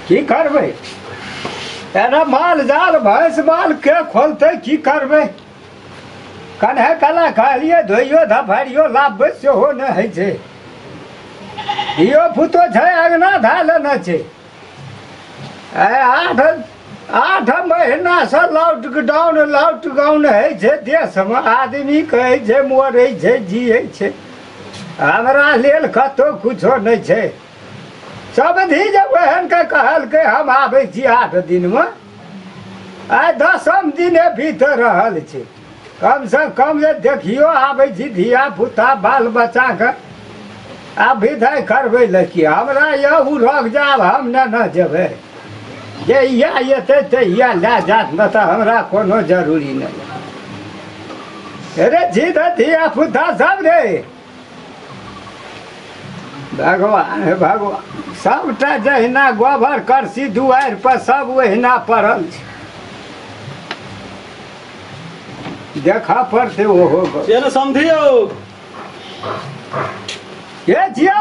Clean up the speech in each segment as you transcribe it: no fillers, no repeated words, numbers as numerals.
की करबै एना माल जाल भैंस माल के खोलते की करबै कन्हे कला कहलिए धोइयो धफारियो लाभबै सेहो नहि होइ छै धियो पुतो छै अङ्गना धाले न छै आठ महीना से लॉकडाउन होइ छै देशमे आदमी कहै छै मरै छै जियै छै हमरा लेल कतहु कुछो नहि छै सबधी जब एहन के कहलकै हम आबै छी 8 दिनमे आइ 10म दिने भीतर रहल छै कम से कम जे देखियो आबै छी धिया पुता बाल बच्चाके आब विदाइ करबै लए हमरा यह रख जाब हम न जेबै जे इएह अयतै तऽ इएह लए जात ने तऽ हमरा कोनो जरूरी नहि रे सीधा धिया पुता सब रे भगवान सबटा जहिना गोबर करसी दुआरि पर सब ओहिना पड़ल छै देखा पड़तै ओहो समझियो ये जिया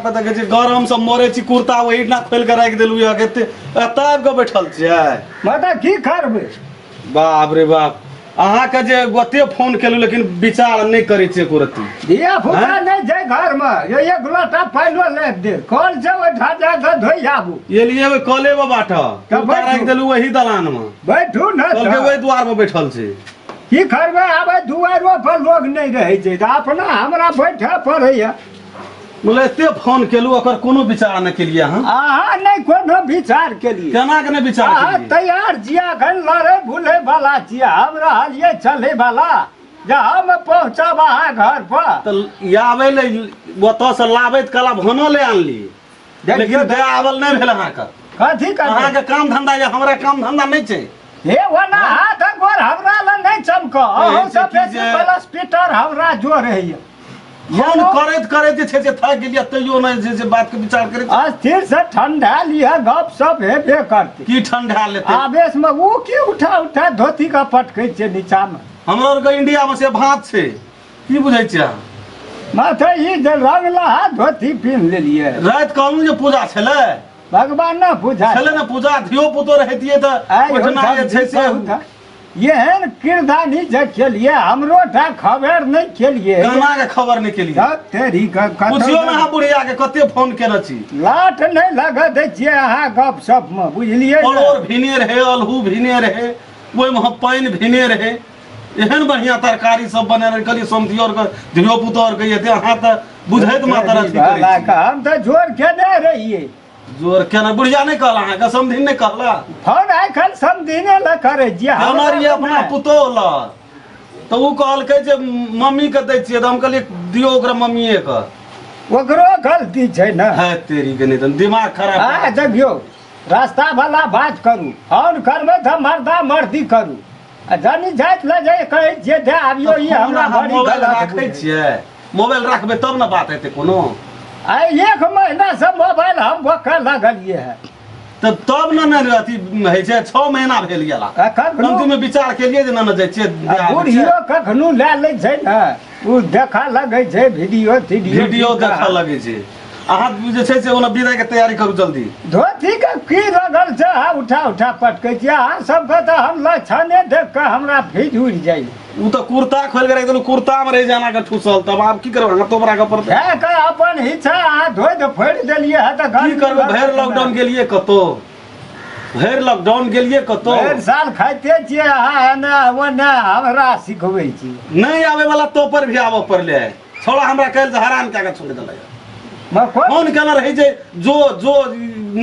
पता के गरम से मरे छी कुर्ता वही ना खोल के राख देलु या केते एतब के बैठल छियै मतलब की करबै बाप रे बाप अहाँ के जे गोते फोन केलु लेकिन विचार नहीं करे छी कुरती धिया पुता नहीं छै घर में ये एक लोटा पाइलो ले दे कल से उठा जा के धोई आबू ये लिए वे कले में बाटा कुर्ता राख देलु वही दलान में बैठू न कल के वही द्वार में बैठल छी की करबै आबे दुआरो पर लोग नहीं रहे छै त अपना हमरा बैठे पड़ैया बोले एते फोन केलु ओकर कोनो विचार न केलिए अहाँ नहीं कोनो विचार केलिए केना के ने विचार केलिए तैयार जिया गन लड़े भूले वाला छिया हम रहलिए चले वाला जे हम पहुंचब अहाँ घर पर त आबै ले ओतऽ से लाबैत कला भनो ले आनली लेकिन दया आवल नहीं भेल अहाँ के कथी कर अहाँ के काम धंधा या हमरा काम धंधा नहीं छै हे ओना हाथ गोर हमरा ल नहीं चमक अहो सब प्लस पीटर हमरा जो रहैया फोन करैत करैत जे छै से थक गेलिए तैयो नहीं जे बात के विचार करैत अस्थिर से ठंडा लिया गप सब हेबे करते की ठंडा लेते आवेश में वो की उठा धोती का पटकै छै नीचा में हमरा के इंडिया में से भात छै की बुझै छियै माथे ई जे रंगला धोती पिन लेलिए रात कहलू जे पूजा छले भगवान न पूजा छले न पूजा धियो पुतो रहतिए त ओठना जे छै से एहन किरदानी जे केलिए हमरो टा खबर नहीं केलिए गाना के खबर नहीं केलिए तेरी का पूछियो ना बुढ़िया के कते फोन केने छी लाट नहीं लगा दै छियै अहाँ गप सप में बुझलिए और भिने रहे अलहू भिने रहे ओइ में पानी भिने रहे एहन बढ़िया तरकारी सब बने रहे कली समझी और धियो पुतो और कहिए अहाँ त बुझैत मात्र अथी करै हम त जोर केने रहिए जोर केना बुढ़िया नहीं कहला अहाँ के समधिन नहीं कहला फोन आइ कल समधिने ल करे जिया हमारी अपना पुतो ल तो उ कहलकै जे मम्मी के दै छियै त हम कहलिए दियो ओकरा मम्मीए के ओकरो गलती छै न है तेरी के नहीं त दिमाग खराब आ देखियो रास्ता वाला बात करू फोन करबै त मर्दा मर्दी करू जानी जाइत ल जाय कहै जे दे आबियो ई हमरा बड़ी गलत राखै छियै मोबाइल राखबै तब न बात हेतै कोनो आई 1 महीना से मोबाइल हम बका लगलिए है तब न अथी है छै 6 महीना भेल गेला कखनो में विचार केलिए जे न जाय छै बुढ़ियो कखनो ले ले छै न उ देखा लगै छै वीडियो देखा लगै छै अहाँ जे छै से ओना विदाई के तैयारी करू जल्दी धोती के की लगल छै उठा पटकै छियै अहाँ सब के त हम लछने देख के हमरा भीज उड़ जाई उ त कुर्ता खोल के राख देलु कुर्ता में रह जाना के ठुसल तब आप की करब हाथ तोबरा के पड़ते है के अपन हिस्सा आ धोइ द फोड़ देलिए है त की करब भैर लॉकडाउन के लिए कतो भैर लॉकडाउन के लिए कतो भैर साल खाइते छियै अहाँ ने ओने हमरा सिखबै छी नहीं आवे वाला तो पर भी आबो पड़ले छोड़ा हमरा कल हरान क्या के छोड़ देला फोन केना रही जे जो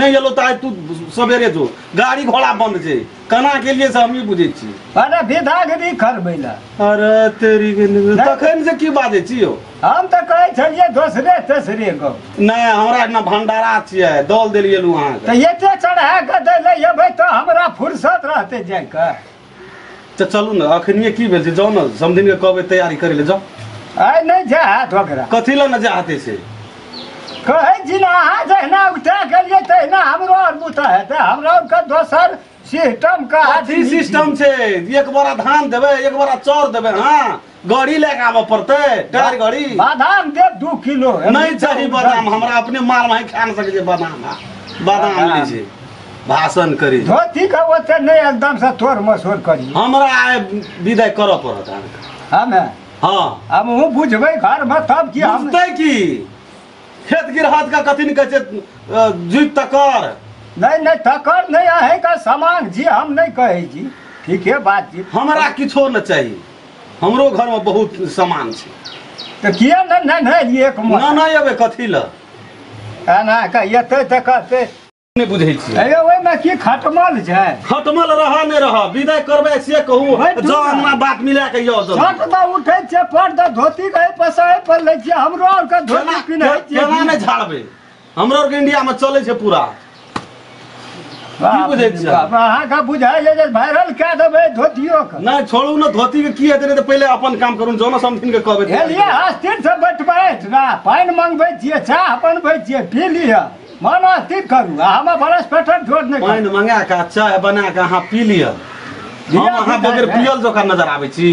नहीं एलो त तू सवेरे जो गाड़ी घोड़ा बंद छै केना के लिए से हम ही बुझै छी अरे विदागरी करबै ला अरे तेरी के तखन से की बाजै छी यौ हम त कहै छलिए दोसरे तेसरे गो नहीं हमरा न भंडारा छियै दल देलिए लू अहाँ त एते चढ़ा के दै ले एबै त हमरा फुर्सत रहते जाय के त चलू न अखनिए की भेल छै जाउ न समदिन के कहबै तैयारी करै ले जाउ आइ नहीं जा हाथ ओकरा कथि ल न जाते से कहै छी ना अहाँ जहिना उठा गेलिए तहिना हमरो और बुता हेतै हमरा के दोसर सिस्टम का अथी सिस्टम छै एक बोरा धान देबै एक बोरा चाउर देबै हां गाड़ी लेके आबऽ पड़तै टायर गाड़ी बादाम देब 2 किलो नहीं चाहिए बादाम हमरा अपने माल में खा न सकै छै बादाम लै छै भाषण करी धोती का ओते नहीं एकदम से तोड़ मसोड़ करी हमरा आए विदाई करऽ पड़त अहाँके। हमे हाँ हम वो बुझबै घर में तब की हम बुझतै की खेत गिरहत का कथी कहै छै जुइत तकर नहीं तकर नहीं आहे का सामान जी हम नहीं कहे जी ठीक है बात जी हमरा किछो न चाही हमरो घर में बहुत सामान छै तो किया नहीं एक ना ना अबे कथी ल ना का एते त कहते नहीं बुझै छी अरे ओइ में की खटमल छै खटमल रह नहीं रह विदाई करबै से कहू जँ हमरा बात मिला के यो छट द उठै छै पर द धोती गए पसाय पर लै छै हमरो और के धोती पिन्है छै केना नहीं झाड़बै हमरो और के इंडिया में चलै छै पूरा की बुझै छी अहाँ का बुझाइ जे वायरल कए देबै धोतियो के नहीं छोड़ू न धोती के की हेतै नहीं तो पहले अपन काम करू जोनो समथिन के कहबै एलिए अस्थिर से बैठबै ना पानि मंगबै छियै चाह बनबै छियै पी लिअ मन अस्थिर करू हम बरस पेटर छोड़ नहीं पानि मंगा के चाय बना के अहाँ पी लिअ हम अहाँ बगैर पियल जोका नजर आबै छी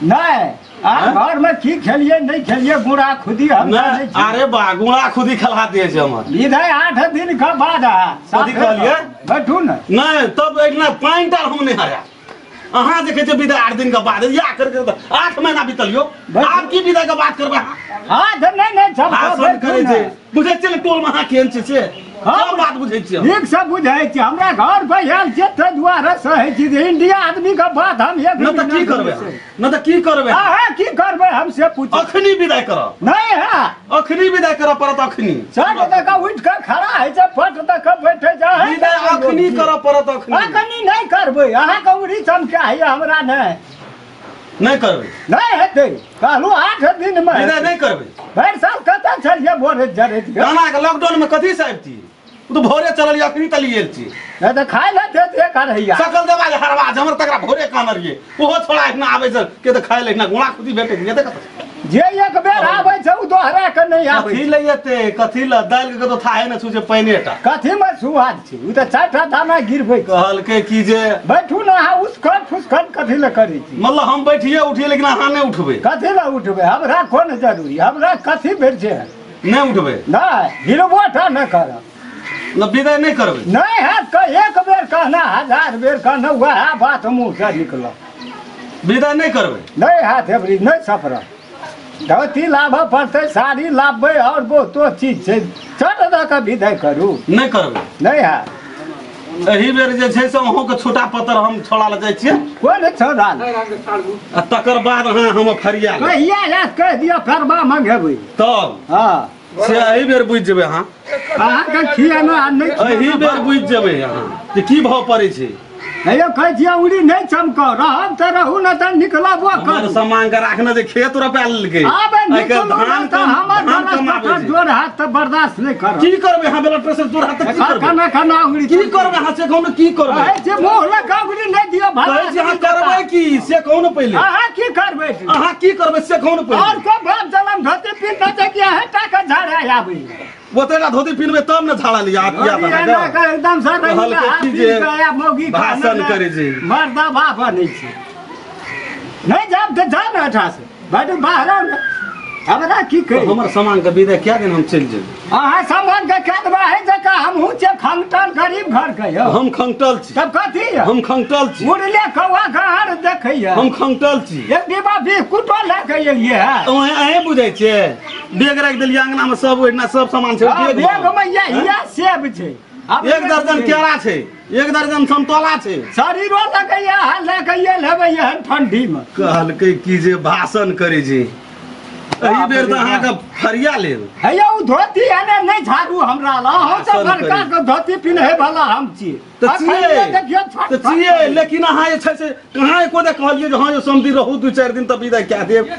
नहीं घर में की खेलिए नहीं खेलिए गुड़ा खुदी हम नहीं अरे बा गुड़ा खुदी खिला दिए छै हमर विदाई 8 दिन का बाद कथी कहलिए बैठू न नहीं तब एकना पानि डाल हम नहीं हरा अहाँ देखे छै विदाई 8 दिन के बाद या करके 8 महीना बीतलियो आब की विदाई के बात करबै हां नहीं सब भाषण करे छै बुझै छियै टोल में अहाँ केहन छै से सब बात बुझै छियै ठीक से बुझै छी हमरा घर पर आयल छै त दुआरे सहै छी इंडिया आदमी के बात हम एक न त की करबै न त की करबै हां की करबै हमसे पूछ अखनी विदाई करब नहीं है अखनी विदाई करब पड़त अखनी सट तक उठ के खड़ा है छै फट तक बैठे जा है विदाई अखनी करब पड़त अखनी नहीं करबै अहाँ के उड़ी चमका है हमरा नहीं करबै नहीं हेतै कहलू 8 दिन में विदाई नहीं करबै भरि साल कतऽ छलिए बोरे जरैत गाना के लॉकडाउन में कथी से आबती तो भोरे चलल अखनी तली गेल छी नहीं तो खाय ले देते करैया सकल दबाज हरवाज हमर तकरा भोरे कानर ये ओहो छोड़ा इतना आबै छै के त खाय ले इतना गुणा खुदी भेटै छै देख जे एक बेर आबै छै उ दोहरा के नहीं आबै कथी लैते कथी ल दाल के तो थाहे न छुछे पानिटा कथी में सुहाद छै उ त चारटा दाना गिरबै कहल के की जे बैठू ना अहाँ उसकट फुसकट कथी ले करै छी मतलब हम बैठिए उठिए लेकिन अहाँ नहीं उठबै कथी ले उठबै हमरा कोन जरूरी हमरा कथी भेट छै नहीं उठबै नहीं गिरबोटा न करब मतलब विदाई नहीं करबै नहीं है एक बेर कहना 1000 बेर कहना वह बात मुंह से निकल विदाई नहीं करबै नहीं हाथ एवरी नहीं सफर धोती लाभऽ पड़तै साड़ी लाभबै और बहुतो चीज छै चल द के विदाई करू नहीं करबै नहीं है एही बेर जे छै से अहों के छोटा पत्थर हम छोड़ा ल जाय छियै कोन छोड़ा आ तकर बाद अहाँ हम फरिया ले कहिया याद कह दिया फरबा मंगेबै तब हां से एही बेर बुझ जेबै अहाँ के खियाना नहीं एही बेर बुझ जेबै अहाँ जे की भाव पड़ै छै हेयो कह दिया उड़ी नहीं चमको रहब त रहू न त निकलबो हमर कर सामान के राखना जे खेत रोपा लेलकै आबे एकर निकलो धान त हमर धान बरस कमाबै पत्थर छै जोर हाथ त बर्दाश्त नहीं कर की करबै अहाँ ब्लड प्रेशर तोड़ हाथ की करबै खाना खाना उड़ी की करबै अहाँ से कहू की करबै ए जे मोह लगा उड़ी नहीं दियो भला कहै छी अहाँ करबै की से कहू न पहिले अहाँ की करबै अहाँ की करबै से कहू न और पहिले को बाप जलम धोती पिन न जे कि हटा के झाड़ा आबै ओतेला धोती पिनबै तब न झाड़ा लिया आप या का एकदम सर कहलकै की जे भाषण करे छै मर्दा बाप नहीं छै नहीं जाब त जा न हटा से बड़ बाहर न हमरा की कही हमर सामान के विदाई क्या दिन हम चल जेबै अहाँ सामान के कदबा है जका हमहू छे खंगटल गरीब घर के यो हम खंगटल छी तब कथी है हम खंगटल छी मुरले कौवा गहर देखैया हम खंगटल छी एक डिब्बा भी कुटो लेके एलिए है अहे बुझै छियै बेग राख देलिए अंगना में सब ओइना सब सामान छै बेग में ये सेब छै एक दर्जन केरा छै एक दर्जन संतोला छै शरीरो लगैया लेके लेबै एहन ठंडी में कहलकै की जे भाषण करे छै एही बेर त अहाँ के फरिया लेब हैया उ धोती आने नहीं झाड़ू हमरा ला हम सब बड़का के धोती पिन्हे वाला हम छी त छियै लेकिन अहाँ जे छै से कहाँ एको दे कहलिए जे हां जो समझी रहू 2-4 दिन त विदाई क्या देब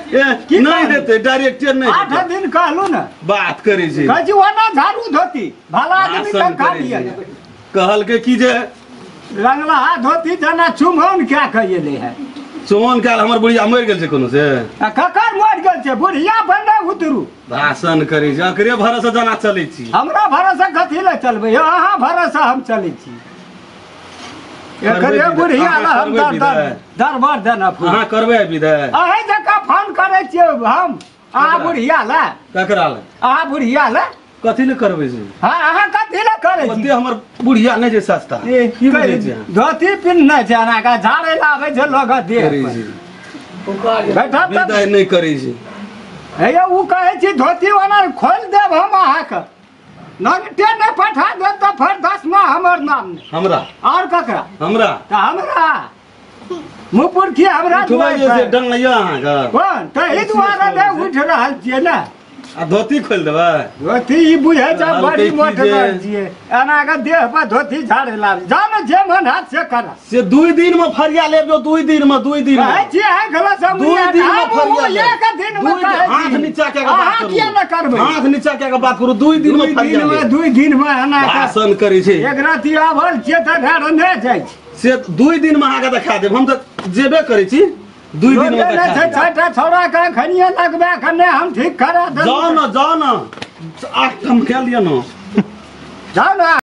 नहीं हेतै डायरेक्टर नहीं 8 दिन कहलू न बात करे छै कजी ओना झाड़ू धोती भला आदमी त खा लिया कहलकै की जे रंगला धोती जना चुमौन क्या कहिए है चुमौन काल हमर बुढ़िया मरि गेल छै कोनो से ककर मर गेल छै बुढ़िया बन्ने उतरू भाषण करे छै अकरे भरोसे जना चलै छी हमरा भरोसा कथी ले चलबै अहाँ भरोसा हम चलै छी एकरे बुढ़िया ला हम दरबार देना फूल अहाँ करबै विदाई अहे जका फोन करै छियै हम अहाँ बुढ़िया ला ककरा ले अहाँ बुढ़िया ला कथी ले करबै से हाँ अहाँ कथी ले करे छी ओते हमर बुढ़िया नै जे सस्ता की बुझै छी धोती पिन्हने छै अहाँ का झाड़े लाबै छै लोग दे करै छी बैठा विदाई नै करै छी हे उ कहै छी धोती ओना खोल देब हम अहाँके नगटे नै पठा देब तऽ फेर 10 हमर नाम नै हमरा और ककरा हमरा तऽ हमरा मुपुर की हमरा उठबै जे डंगैया अहाँके कोन तही दुआरे नै उठ रहल छियै ने आ धोती खोल देबै धोती ई बुझै छै कहलकै बड़ी की मोट जे- छियै एना के देह पर धोती झाड़े लागे जान जे मन हाथ से कर से 2 दिन में फरिया लेब जो 2 दिन में कहै छी आइ गला सब 2 दिन में फरिया लेब एक दिन में कहै छी हाथ नीचा के बात अहाँ किया न करू करबै हाथ नीचा के बात करू 2 दिन में फरिया लेब 2 दिन में एना के भाषण करै छै एक राति आवल छियै तऽ घर नै जाइ छी से 2 दिन में अहाँके देखा देब हम तऽ जेबे करै छी 2 दिन में देखा देब छटा छौड़ा के खनिया लगबे खने हम ठीक करा देब जाओ न 8 हम कह लिया न जाओ ना